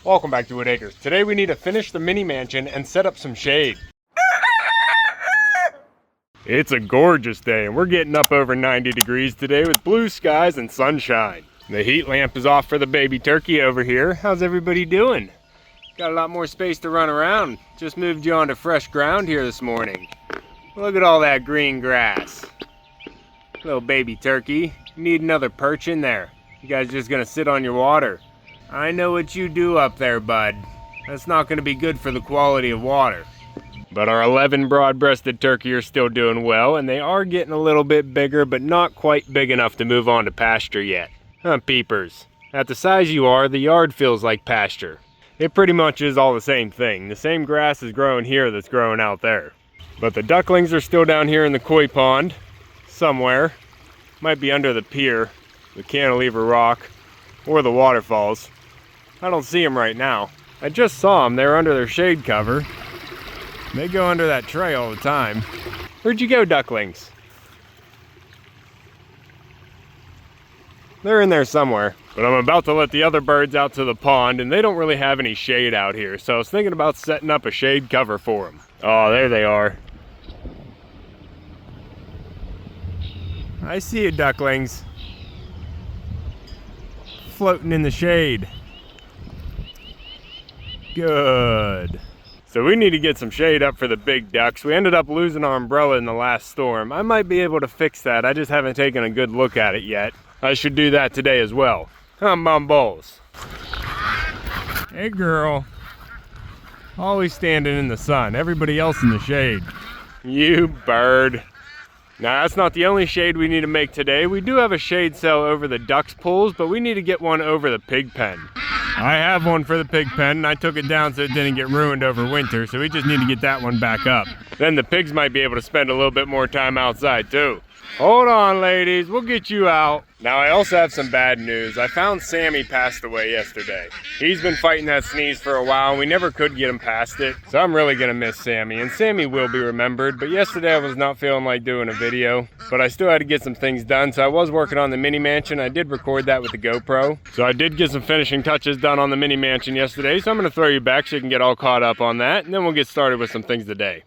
Welcome back to Whitt Acres. Today we need to finish the mini mansion and set up some shade. It's a gorgeous day and we're getting up over 90 degrees today with blue skies and sunshine. The heat lamp is off for the baby turkey over here. How's everybody doing? Got a lot more space to run around. Just moved you onto fresh ground here this morning. Look at all that green grass. Little baby turkey, you need another perch in there. You guys just gonna sit on your water. I know what you do up there, bud. That's not gonna be good for the quality of water. But our 11 broad-breasted turkey are still doing well, and they are getting a little bit bigger, but not quite big enough to move on to pasture yet. Huh, peepers? At the size you are, the yard feels like pasture. It pretty much is all the same thing. The same grass is growing here that's growing out there. But the ducklings are still down here in the koi pond, somewhere. Might be under the pier, the cantilever rock, or the waterfalls. I don't see them right now. I just saw them. They were under their shade cover. They go under that tray all the time. Where'd you go, ducklings? They're in there somewhere. But I'm about to let the other birds out to the pond, and they don't really have any shade out here, so I was thinking about setting up a shade cover for them. Oh, there they are. I see you, ducklings. Floating in the shade. Good. So we need to get some shade up for the big ducks. We ended up losing our umbrella in the last storm. I might be able to fix that. I just haven't taken a good look at it yet. I should do that today as well. Bumballs. Hey girl. Always standing in the sun. Everybody else in the shade. You bird. Now that's not the only shade we need to make today. We do have a shade cell over the ducks pools, but we need to get one over the pig pen. I have one for the pig pen, and I took it down so it didn't get ruined over winter, so we just need to get that one back up. Then the pigs might be able to spend a little bit more time outside too. Hold on, ladies, we'll get you out. Now I also have some bad news. I found Sammy passed away yesterday. He's been fighting that sneeze for a while, and we never could get him past it. So I'm really gonna miss Sammy, and Sammy will be remembered. But yesterday I was not feeling like doing a video, but I still had to get some things done. So I was working on the mini mansion. I did record that with the GoPro. So I did get some finishing touches done on the mini mansion yesterday. So I'm gonna throw you back so you can get all caught up on that, and then we'll get started with some things today.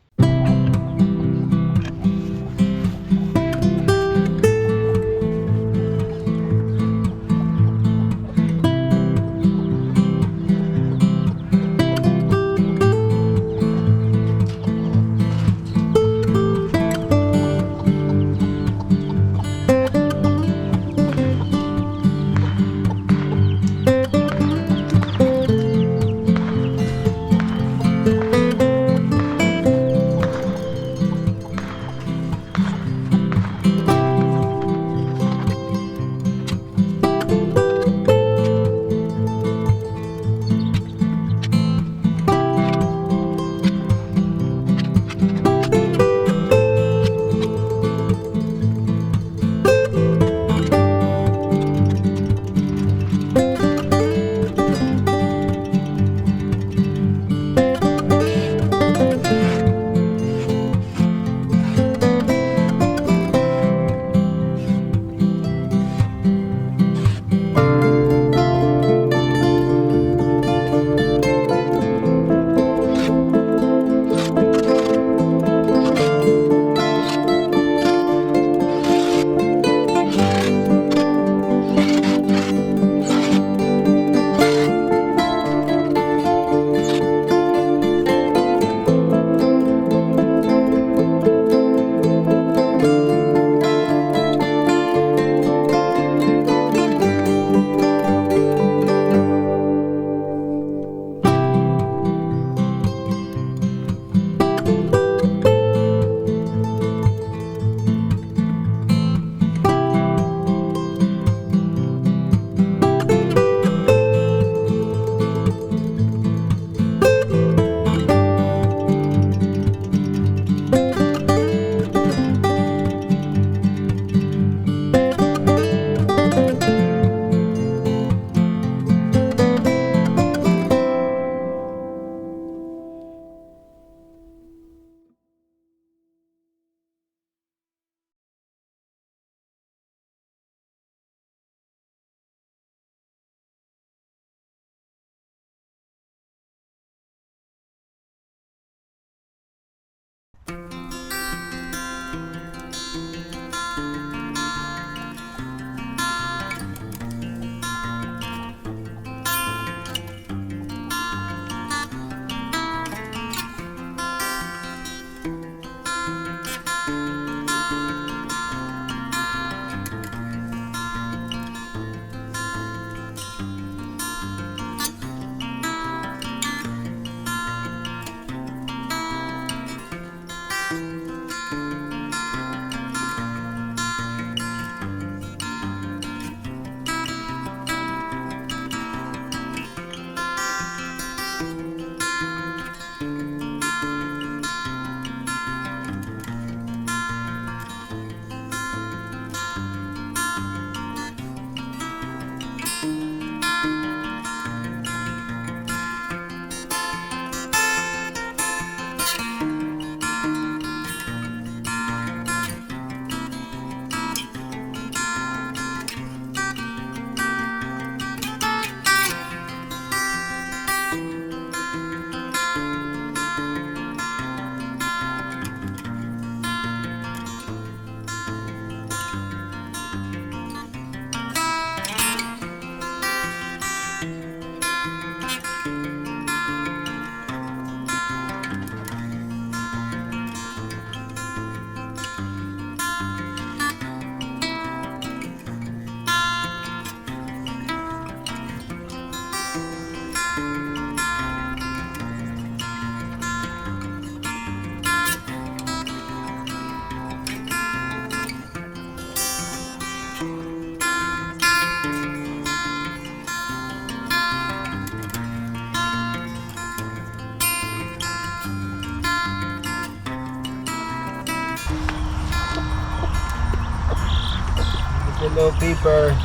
Hello, peeper.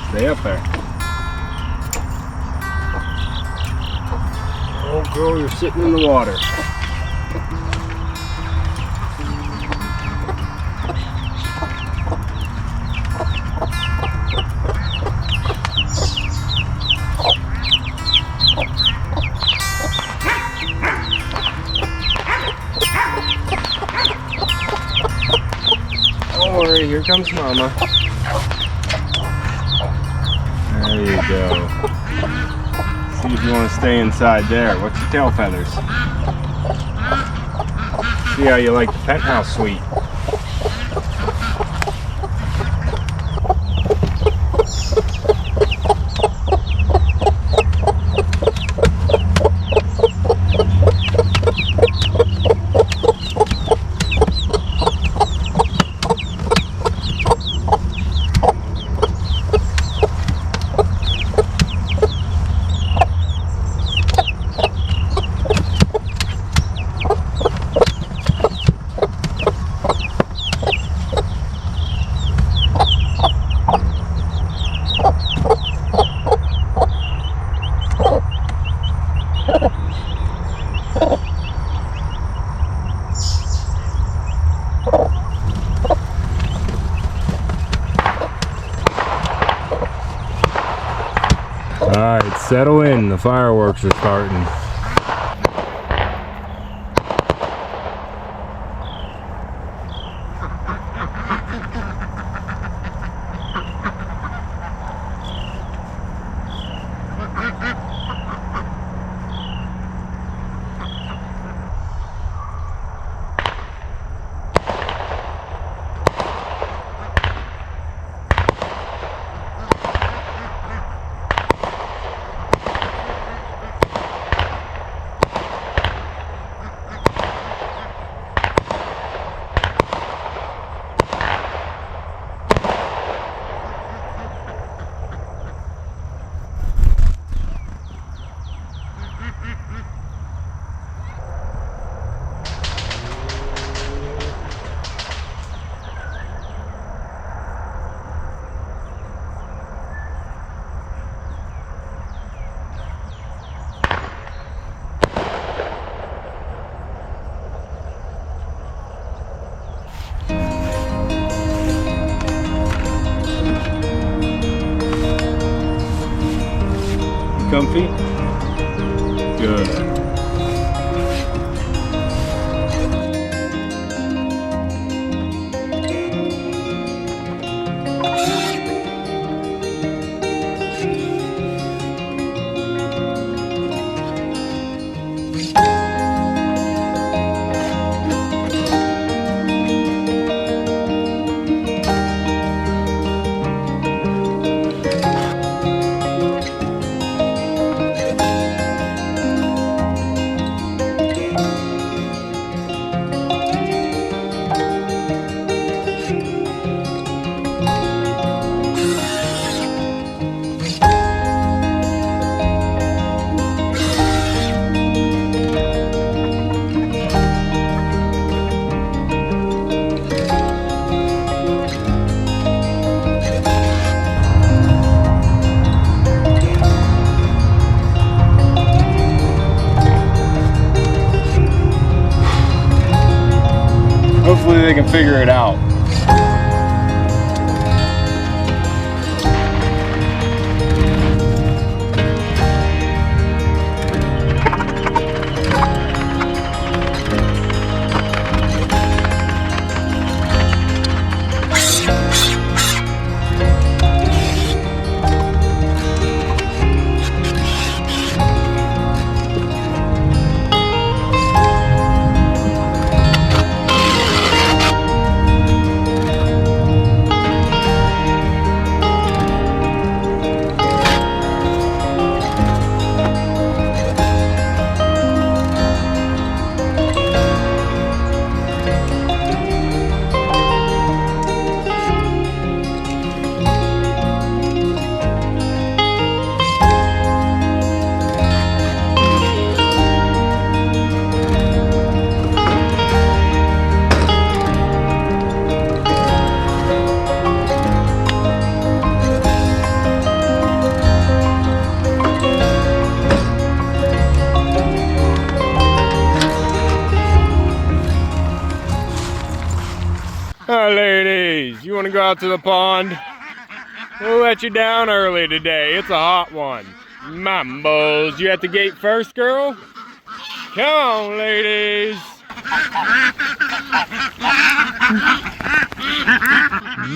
Stay up there. Oh, girl, you're sitting in the water. Don't worry, here comes Mama. There you go. See if you want to stay inside there. What's your tail feathers? See how you like the penthouse suite. Alright, settle in. The fireworks are starting. Comfy? Good. Hopefully they can figure it out. out to the pond. We'll let you down early today. It's a hot one. Mambos, you at the gate first, girl? Come on, ladies.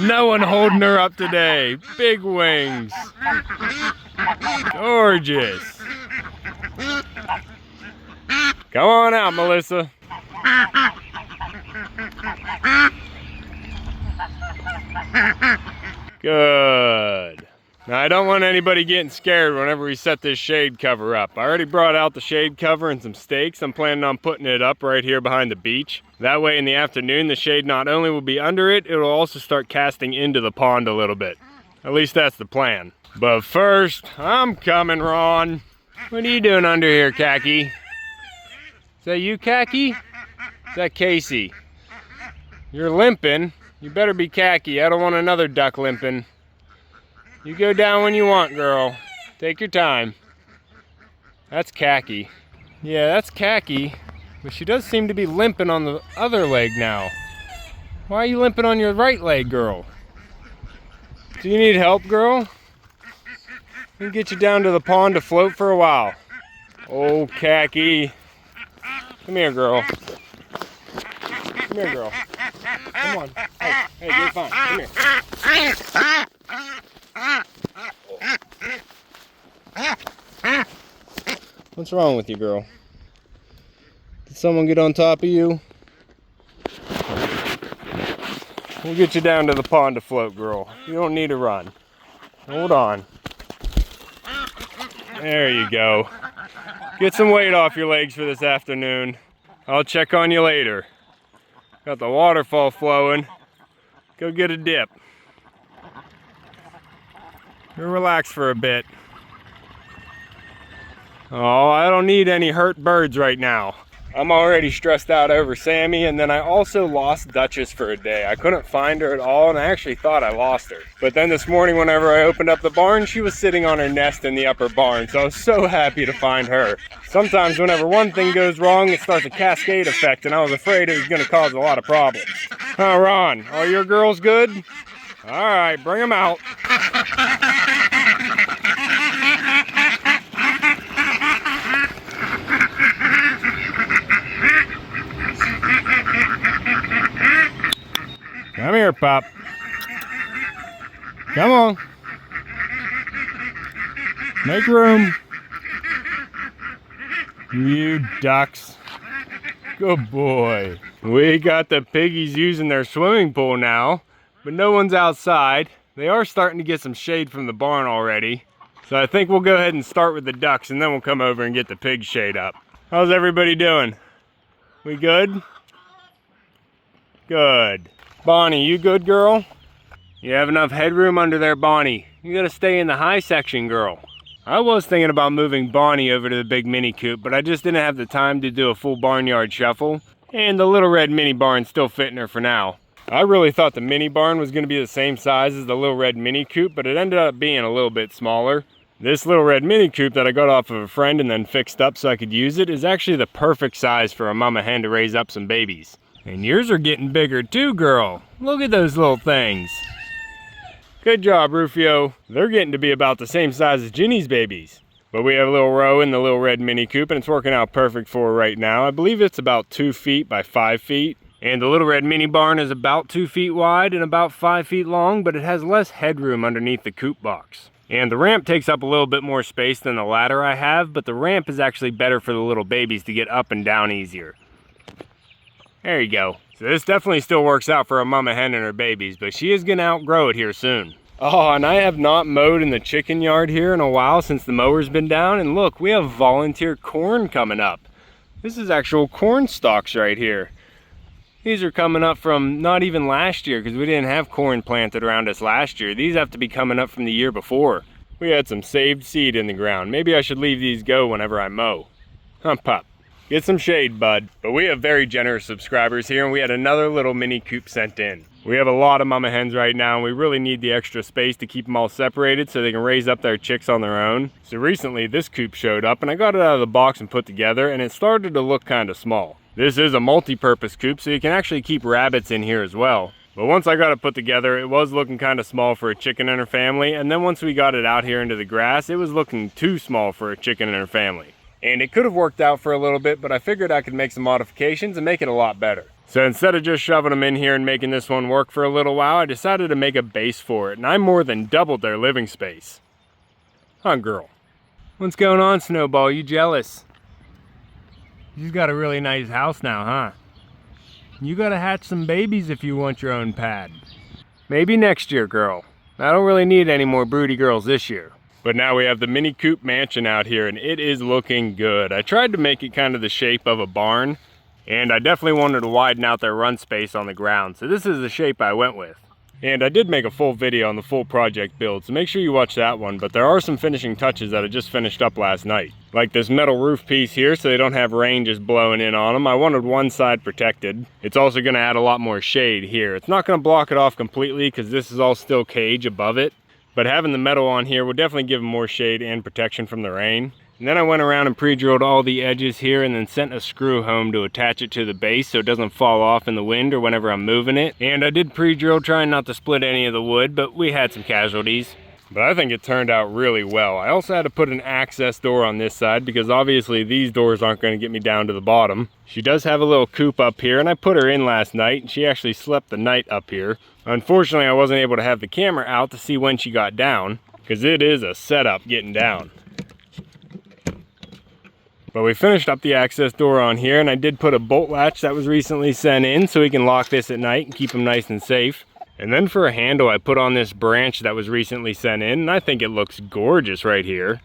No one holding her up today. Big wings. Gorgeous. Come on out, Melissa. Good. Now, I don't want anybody getting scared whenever we set this shade cover up. I already brought out the shade cover and some stakes. I'm planning on putting it up right here behind the beach. That way in the afternoon, the shade not only will be under it, it will also start casting into the pond a little bit. At least that's the plan. But first, I'm coming, Ron. What are you doing under here, Khaki? Is that you, Khaki? Is that Casey? You're limping. You better be Khaki. I don't want another duck limping. You go down when you want, girl. Take your time. That's Khaki. Yeah, that's Khaki. But she does seem to be limping on the other leg now. Why are you limping on your right leg, girl? Do you need help, girl? We can get you down to the pond to float for a while. Oh, Khaki. Come here, girl. Come here, girl. Come on. Hey, you're fine. Come here. What's wrong with you, girl? Did someone get on top of you? We'll get you down to the pond to float, girl. You don't need to run. Hold on. There you go. Get some weight off your legs for this afternoon. I'll check on you later. Got the waterfall flowing. Go get a dip. Go relax for a bit. Oh, I don't need any hurt birds right now. I'm already stressed out over Sammy, and then I also lost Duchess for a day. I couldn't find her at all, and I actually thought I lost her. But then this morning, whenever I opened up the barn, she was sitting on her nest in the upper barn, so I was so happy to find her. Sometimes whenever one thing goes wrong, it starts a cascade effect, and I was afraid it was going to cause a lot of problems. Huh, Ron, are your girls good? All right, bring them out. Come here, pup. Come on. Make room. You ducks. Good boy. We got the piggies using their swimming pool now, but no one's outside. They are starting to get some shade from the barn already. So I think we'll go ahead and start with the ducks, and then we'll come over and get the pig shade up. How's everybody doing? We good? Good. Bonnie, you good, girl? You have enough headroom under there, Bonnie. You gotta stay in the high section, girl. I was thinking about moving Bonnie over to the big mini coop, but I just didn't have the time to do a full barnyard shuffle. And the little red mini barn's still fitting her for now. I really thought the mini barn was gonna be the same size as the little red mini coop, but it ended up being a little bit smaller. This little red mini coop that I got off of a friend and then fixed up so I could use it is actually the perfect size for a mama hen to raise up some babies. And yours are getting bigger too, girl. Look at those little things. Good job, Rufio. They're getting to be about the same size as Ginny's babies. But we have a little row in the little red mini coop, and it's working out perfect for her right now. I believe it's about 2 feet by 5 feet. And the little red mini barn is about 2 feet wide and about 5 feet long, but it has less headroom underneath the coop box. And the ramp takes up a little bit more space than the ladder I have, but the ramp is actually better for the little babies to get up and down easier. There you go. So this definitely still works out for a mama hen and her babies, but she is gonna outgrow it here soon. Oh, and I have not mowed in the chicken yard here in a while since the mower's been down, and look, we have volunteer corn coming up. This is actual corn stalks right here. These are coming up from not even last year, because we didn't have corn planted around us last year. These have to be coming up from the year before. We had some saved seed in the ground. Maybe I should leave these go whenever I mow. Hump up. Get some shade, bud. But we have very generous subscribers here, and we had another little mini coop sent in. We have a lot of mama hens right now, and we really need the extra space to keep them all separated so they can raise up their chicks on their own. So recently this coop showed up, and I got it out of the box and put together, and it started to look kind of small. This is a multi-purpose coop, so you can actually keep rabbits in here as well. But once I got it put together, it was looking kind of small for a chicken and her family, and then once we got it out here into the grass, it was looking too small for a chicken and her family. And it could have worked out for a little bit, but I figured I could make some modifications and make it a lot better. So instead of just shoving them in here and making this one work for a little while, I decided to make a base for it, and I more than doubled their living space. Huh, girl? What's going on, Snowball? You jealous? You've got a really nice house now, huh? You gotta hatch some babies if you want your own pad. Maybe next year, girl. I don't really need any more broody girls this year. But now we have the Mini Coop Mansion out here, and it is looking good. I tried to make it kind of the shape of a barn, and I definitely wanted to widen out their run space on the ground, so this is the shape I went with. And I did make a full video on the full project build, so make sure you watch that one, but there are some finishing touches that I just finished up last night. Like this metal roof piece here, so they don't have rain just blowing in on them. I wanted one side protected. It's also gonna add a lot more shade here. It's not gonna block it off completely because this is all still cage above it, but having the metal on here will definitely give them more shade and protection from the rain. And then I went around and pre-drilled all the edges here and then sent a screw home to attach it to the base so it doesn't fall off in the wind or whenever I'm moving it. And I did pre-drill trying not to split any of the wood, but we had some casualties. But I think it turned out really well. I also had to put an access door on this side because obviously these doors aren't going to get me down to the bottom. She does have a little coop up here, and I put her in last night and she actually slept the night up here. Unfortunately, I wasn't able to have the camera out to see when she got down because it is a setup getting down. But we finished up the access door on here, and I did put a bolt latch that was recently sent in so we can lock this at night and keep them nice and safe. And then for a handle, I put on this branch that was recently sent in, and I think it looks gorgeous right here.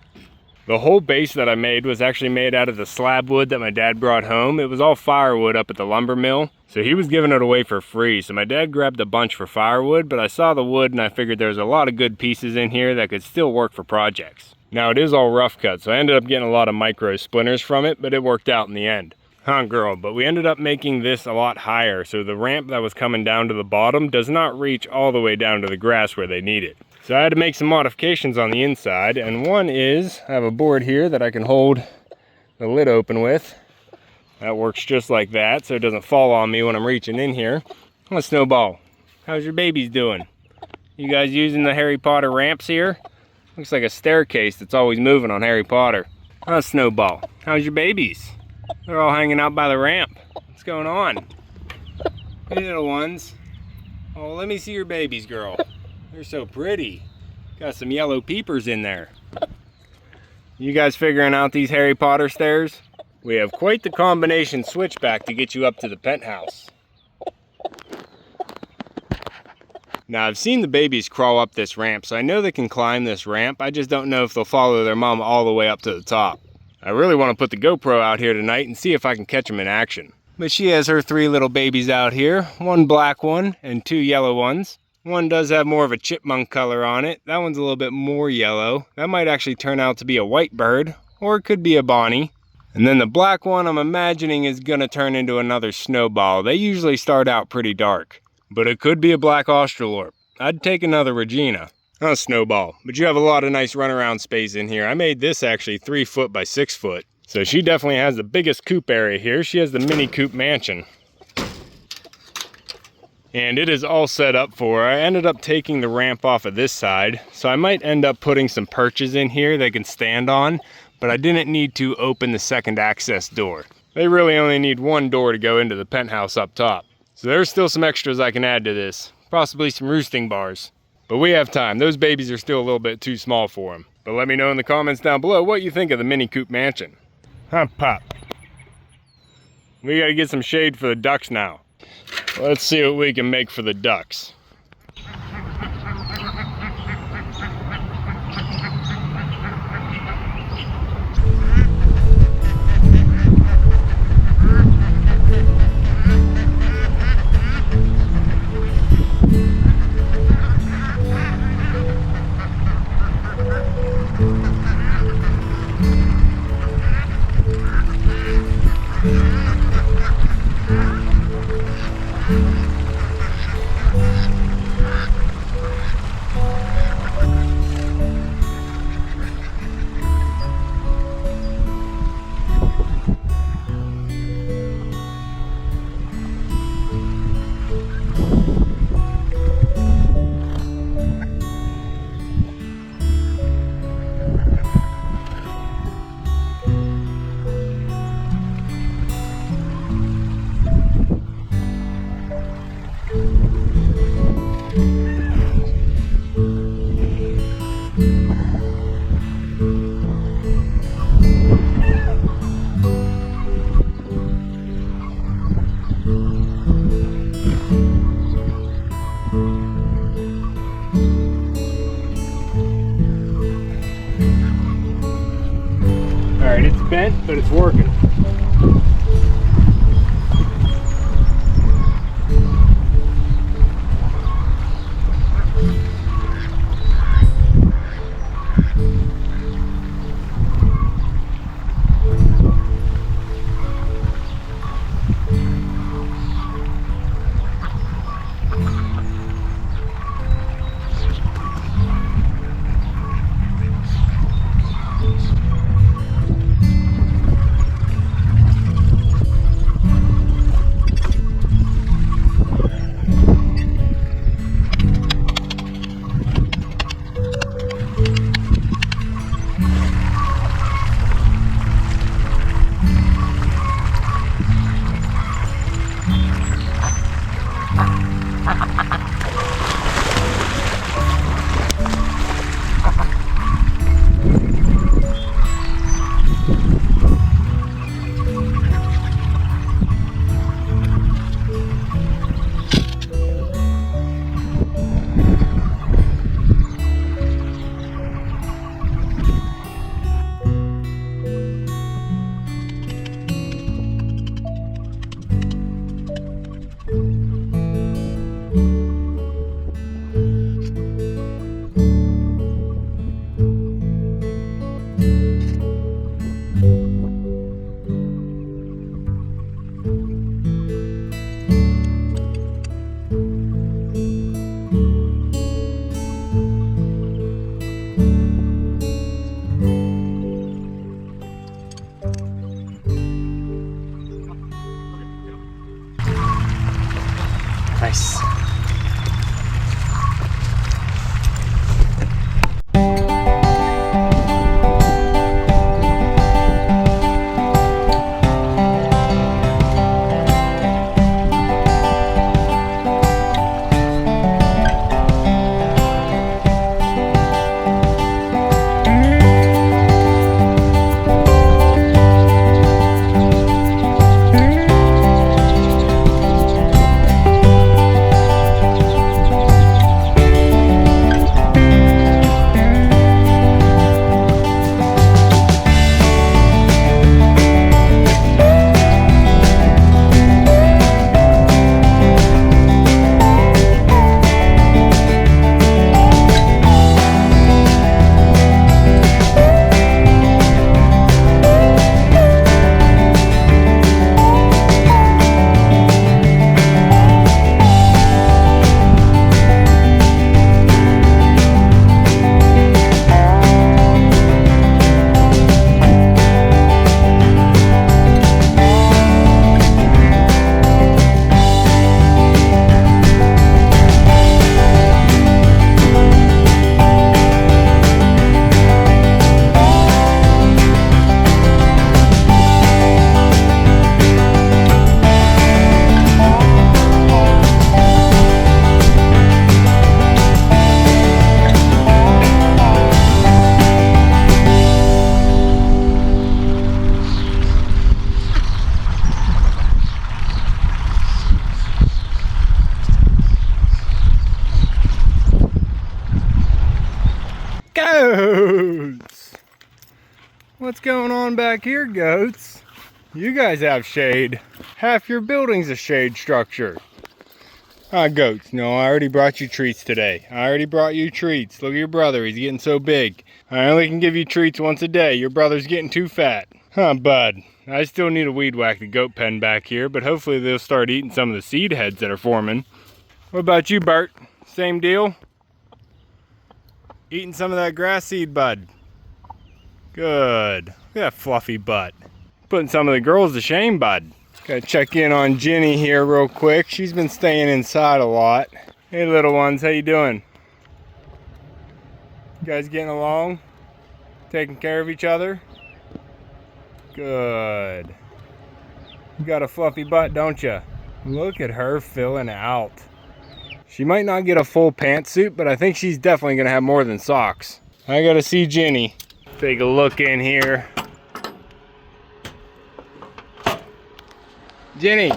The whole base that I made was actually made out of the slab wood that my dad brought home. It was all firewood up at the lumber mill, so he was giving it away for free. So my dad grabbed a bunch for firewood, but I saw the wood and I figured there's a lot of good pieces in here that could still work for projects. Now it is all rough cut, so I ended up getting a lot of micro splinters from it, but it worked out in the end. Huh, girl, but we ended up making this a lot higher, so the ramp that was coming down to the bottom does not reach all the way down to the grass where they need it. So I had to make some modifications on the inside, and one is, I have a board here that I can hold the lid open with. That works just like that, so it doesn't fall on me when I'm reaching in here. Oh, Snowball, how's your babies doing? You guys using the Harry Potter ramps here? Looks like a staircase that's always moving on Harry Potter. Oh, Snowball, how's your babies? They're all hanging out by the ramp. What's going on? Hey, little ones. Oh, let me see your babies, girl. They're so pretty. Got some yellow peepers in there. You guys figuring out these Harry Potter stairs? We have quite the combination switchback to get you up to the penthouse. Now, I've seen the babies crawl up this ramp, so I know they can climb this ramp. I just don't know if they'll follow their mom all the way up to the top. I really want to put the GoPro out here tonight and see if I can catch them in action. But she has her 3 little babies out here, one black one and 2 yellow ones. One does have more of a chipmunk color on it. That one's a little bit more yellow. That might actually turn out to be a white bird, or it could be a Bonnie. And then the black one I'm imagining is going to turn into another Snowball. They usually start out pretty dark. But it could be a black Australorp. I'd take another Regina. Oh, Snowball, but you have a lot of nice runaround space in here. I made this actually 3 foot by 6 foot. So she definitely has the biggest coop area here. She has the Mini Coop Mansion. And it is all set up for her. I ended up taking the ramp off of this side, so I might end up putting some perches in here they can stand on, but I didn't need to open the second access door. They really only need one door to go into the penthouse up top. So there's still some extras I can add to this, possibly some roosting bars. But we have time. Those babies are still a little bit too small for them. But let me know in the comments down below what you think of the Mini Coop Mansion. Huh, Pop? We gotta get some shade for the ducks now. Let's see what we can make for the ducks. bent, but it's working. Nice. Goats! What's going on back here, goats? You guys have shade. Half your building's a shade structure. Goats, no, I already brought you treats today. I already brought you treats. Look at your brother, he's getting so big. I only can give you treats once a day. Your brother's getting too fat. Bud, I still need to weed whack the goat pen back here, but hopefully they'll start eating some of the seed heads that are forming. What about you, Bert? Same deal? Eating some of that grass seed, bud. Good. Look at that fluffy butt. Putting some of the girls to shame, bud. Gotta check in on Jenny here real quick. She's been staying inside a lot. Hey, little ones, how you doing? You guys getting along? Taking care of each other? Good. You got a fluffy butt, don't you? Look at her filling out. She might not get a full pantsuit, but I think she's definitely gonna have more than socks. I gotta see Jenny. Take a look in here. Jenny,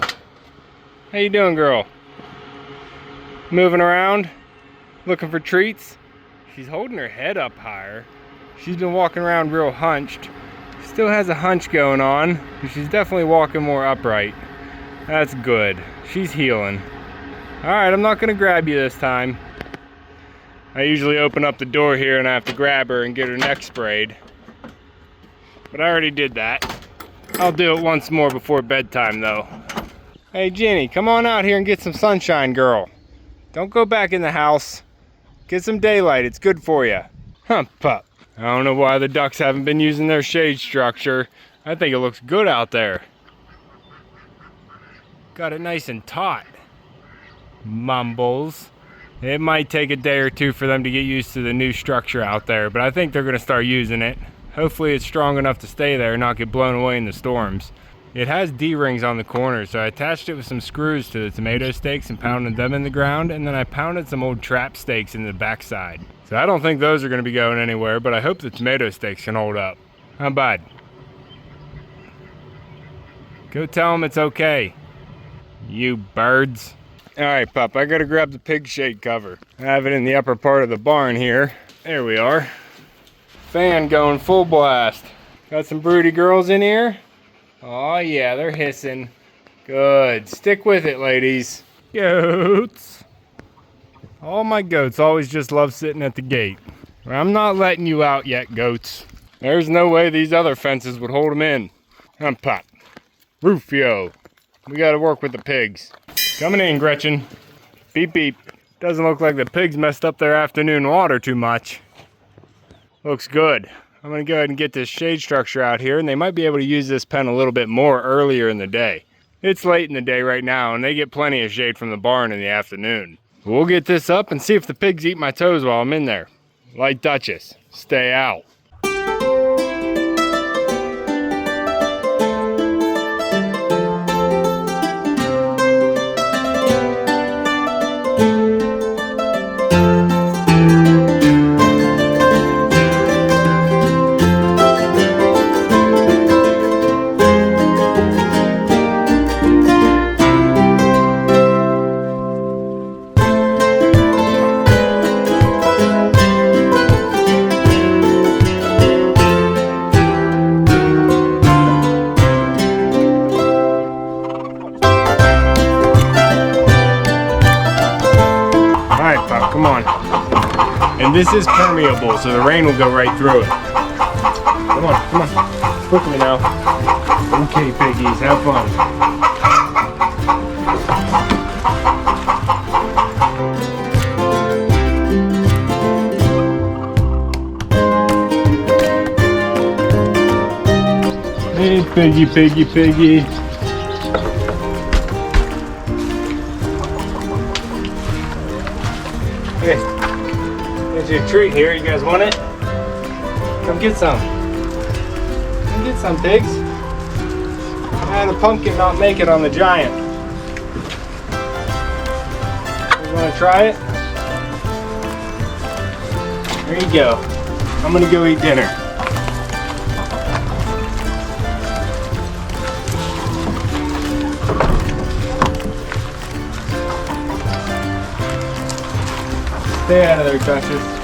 how you doing, girl? Moving around? Looking for treats? She's holding her head up higher. She's been walking around real hunched. Still has a hunch going on, but she's definitely walking more upright. That's good. She's healing. Alright, I'm not gonna grab you this time. I usually open up the door here and I have to grab her and get her neck sprayed. But I already did that. I'll do it once more before bedtime though. Hey Jenny, come on out here and get some sunshine, girl. Don't go back in the house. Get some daylight, it's good for you. Huh, pup. I don't know why the ducks haven't been using their shade structure. I think it looks good out there. Got it nice and taut. Mumbles. It might take a day or two for them to get used to the new structure out there, but I think they're gonna start using it. Hopefully it's strong enough to stay there and not get blown away in the storms. It has D-rings on the corners, so I attached it with some screws to the tomato stakes and pounded them in the ground, and then I pounded some old trap stakes in the backside. So I don't think those are going to be going anywhere, but I hope the tomato stakes can hold up. How bad? Go tell them it's okay. You birds. Alright, pup, I gotta grab the pig shade cover. I have it in the upper part of the barn here. There we are. Fan going full blast. Got some broody girls in here. Oh yeah, they're hissing. Good. Stick with it, ladies. Goats. All my goats always just love sitting at the gate. I'm not letting you out yet, goats. There's no way these other fences would hold them in. Pop. Rufio. We gotta work with the pigs. Coming in, Gretchen. Beep beep. Doesn't look like the pigs messed up their afternoon water too much. Looks good. I'm gonna go ahead and get this shade structure out here, and they might be able to use this pen a little bit more earlier in the day. It's late in the day right now, and they get plenty of shade from the barn in the afternoon. We'll get this up and see if the pigs eat my toes while I'm in there. Like Duchess, stay out. Come on. And this is permeable, so the rain will go right through it. Come on, come on. Quick me now. Okay, piggies, have fun. Hey, piggy, piggy, piggy. Hey, there's your treat here. You guys want it? Come get some. Come get some, pigs. I had a pumpkin not make it on the giant. You want to try it? There you go. I'm gonna go eat dinner. Stay out of there, Duchess.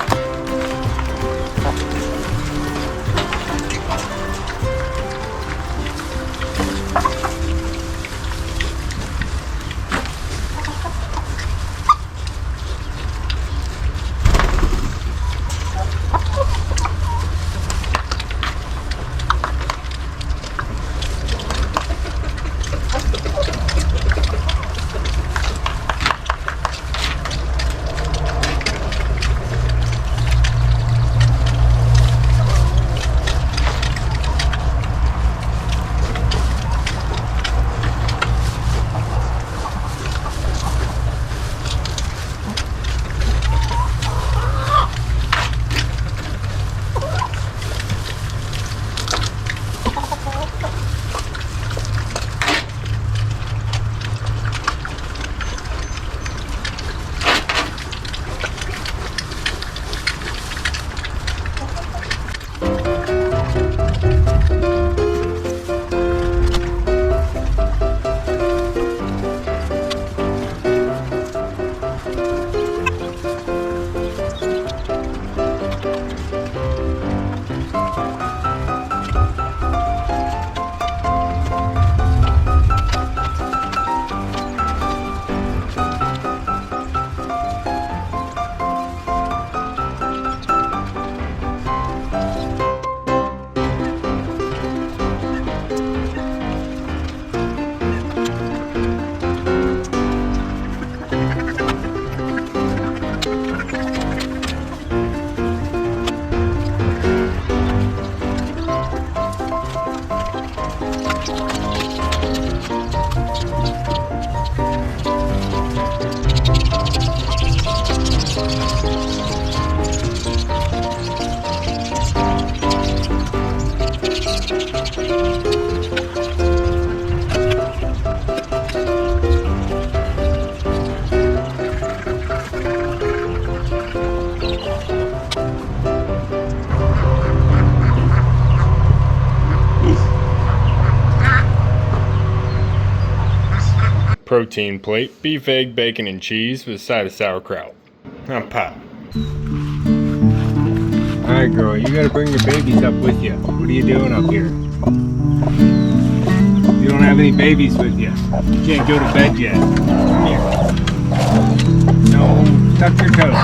Protein plate, beef, egg, bacon, and cheese with a side of sauerkraut. Now pop. Alright girl, you gotta bring your babies up with you. What are you doing up here? You don't have any babies with you. You can't go to bed yet. Come here. No, tuck your toes.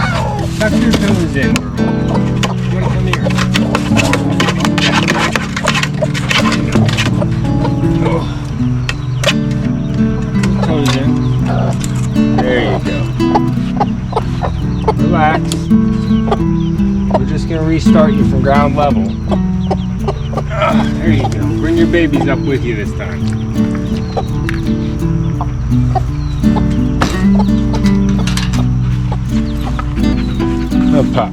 Tuck your toes in, girl. You wanna come here? Oh. Toes in. There you go. Relax. We're just gonna restart you from ground level. There you go. Bring your babies up with you this time. Up top.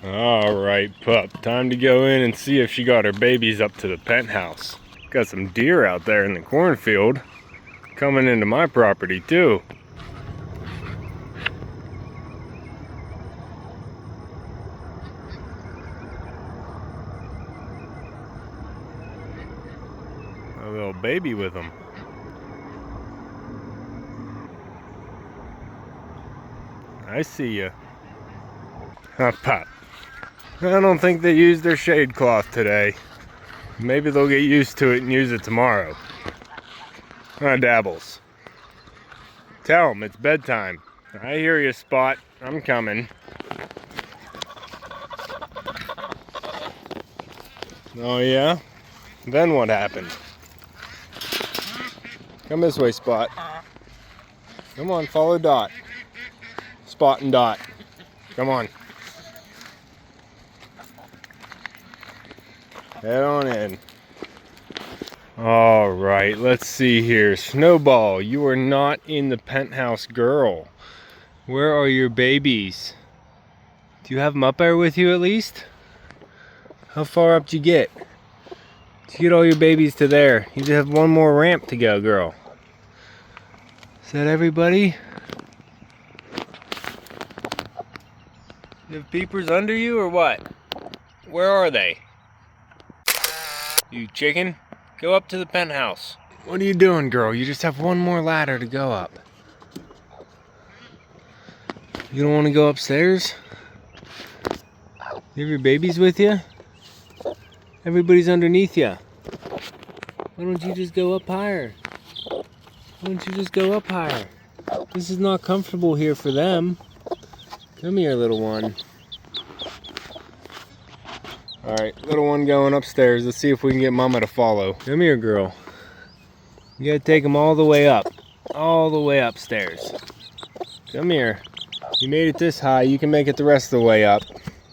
All right, pup, time to go in and see if she got her babies up to the penthouse. Got some deer out there in the cornfield coming into my property too. A little baby with them. I see ya. Hop pop. I don't think they used their shade cloth today. Maybe they'll get used to it and use it tomorrow. Dabbles. Tell them it's bedtime. I hear you, Spot. I'm coming. Oh yeah? Then what happened? Come this way, Spot. Come on, follow Dot. Spot and Dot. Come on. Head on in. All right, let's see here. Snowball, you are not in the penthouse, girl. Where are your babies? Do you have them up there with you at least? How far up did you get? Did you get all your babies to there? You just have one more ramp to go, girl. Is that everybody? You have peepers under you or what? Where are they? You chicken, go up to the penthouse. What are you doing, girl? You just have one more ladder to go up. You don't want to go upstairs? You have your babies with you? Everybody's underneath you. Why don't you just go up higher? Why don't you just go up higher? This is not comfortable here for them. Come here, little one. Alright, little one going upstairs. Let's see if we can get Mama to follow. Come here, girl. You gotta take them all the way up. All the way upstairs. Come here. You made it this high, you can make it the rest of the way up.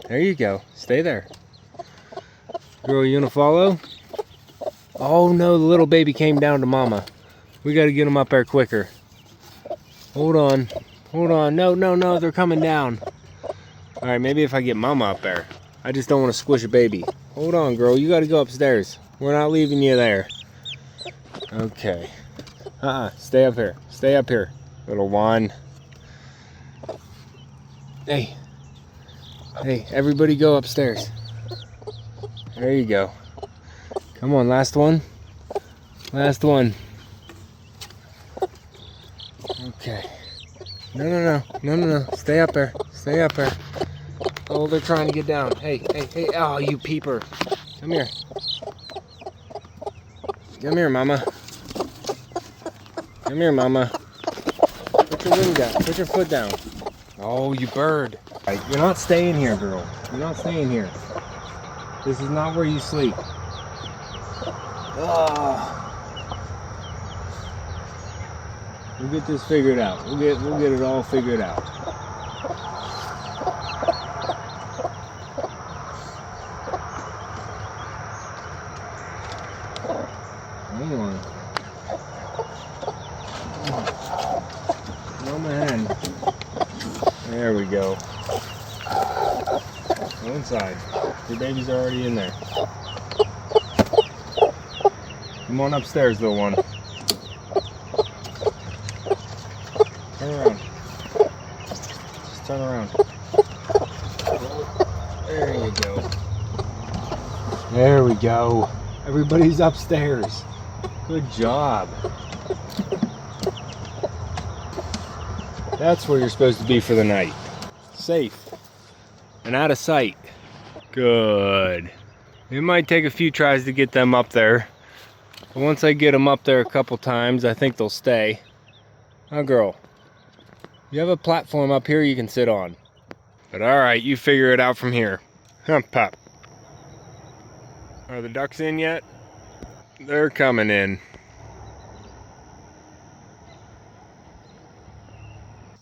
There you go. Stay there. Girl, you gonna follow? Oh no, the little baby came down to Mama. We gotta get him up there quicker. Hold on. Hold on. No, no, no, they're coming down. Alright, maybe if I get Mama up there. I just don't want to squish a baby. Hold on, girl. You got to go upstairs. We're not leaving you there. Okay. Stay up here. Stay up here, little one. Hey. Hey, everybody go upstairs. There you go. Come on, last one. Last one. Okay. No, no, no. No, no, no. Stay up there. Stay up there. Oh, they're trying to get down. Hey, hey, hey. Oh, you peeper. Come here. Come here, Mama. Come here, Mama. Put your wing down. Put your foot down. Oh, you bird. You're not staying here, girl. You're not staying here. This is not where you sleep. Oh. We'll get this figured out. We'll get it all figured out. Come on. On my hand. There we go. Go inside. Your baby's already in there. Come on upstairs, little one. Turn around. Just turn around. There you go. There we go. Everybody's upstairs. Good job. That's where you're supposed to be for the night. Safe. And out of sight. Good. It might take a few tries to get them up there. But once I get them up there a couple times, I think they'll stay. Oh, girl. You have a platform up here you can sit on. But alright, you figure it out from here. Pop. Are the ducks in yet? They're coming in.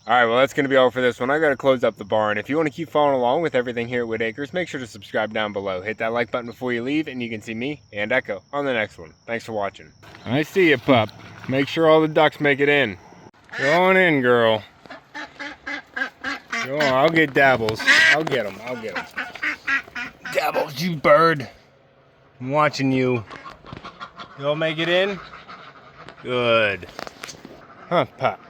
Alright, well that's going to be all for this one. I got to close up the barn. If you want to keep following along with everything here at Whitt Acres, make sure to subscribe down below. Hit that like button before you leave, and you can see me and Echo on the next one. Thanks for watching. I see you, pup. Make sure all the ducks make it in. Go on in, girl. Go on, I'll get Dabbles. I'll get him. I'll get him. Dabbles, you bird. I'm watching you. You all make it in? Good. Huh, Pop?